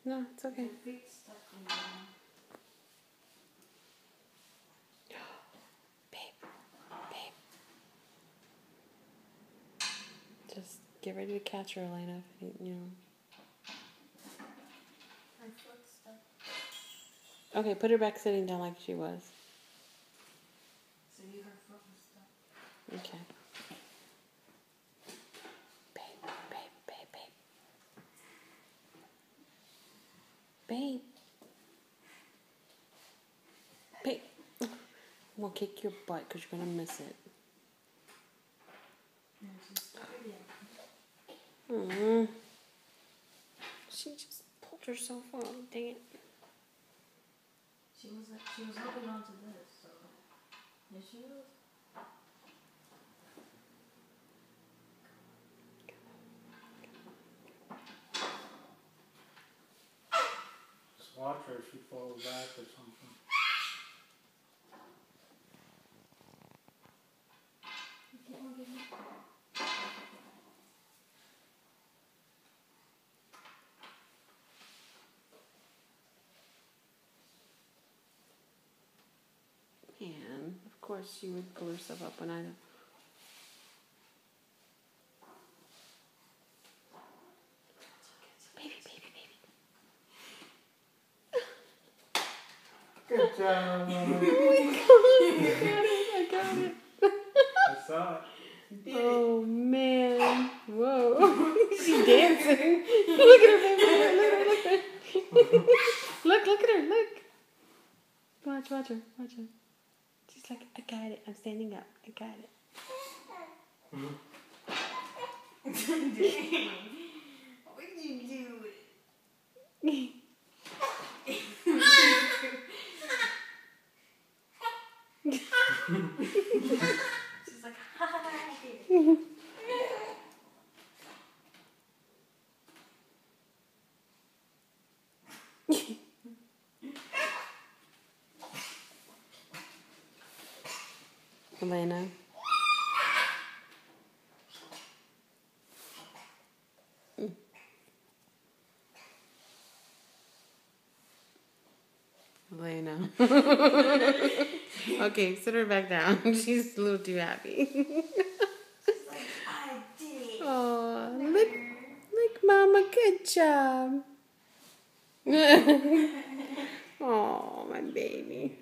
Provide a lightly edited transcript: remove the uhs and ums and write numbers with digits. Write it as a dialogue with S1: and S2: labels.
S1: No, it's okay. Babe. Just get ready to catch her, Elena. You know.
S2: My foot's stuck.
S1: Okay, put her back sitting down like she was.
S2: See, her foot was stuck.
S1: Okay. Babe. I'm gonna kick your butt because you're gonna miss it.
S2: No, she's stuck again.
S1: She just pulled herself up. Dang it.
S2: She was holding on to this, so here she goes.
S3: Just watch her if she falls back or something.
S2: You can't look at me.
S1: And of course she would pull herself up when I don't. Baby.
S3: Good job.
S1: Oh my God, I got it.
S3: I saw it.
S1: Oh man. Whoa. She's dancing. Look at her, baby. Look at her. Look at her. Watch her. She's like, I got it. I'm standing up. I got it.
S2: Dang. What did you do? She's like, hi.
S1: Elena. Elena. Okay, sit her back down. She's a little too happy.
S2: She's like, I did it.
S1: Oh, look, Mama, good job. Oh, my baby.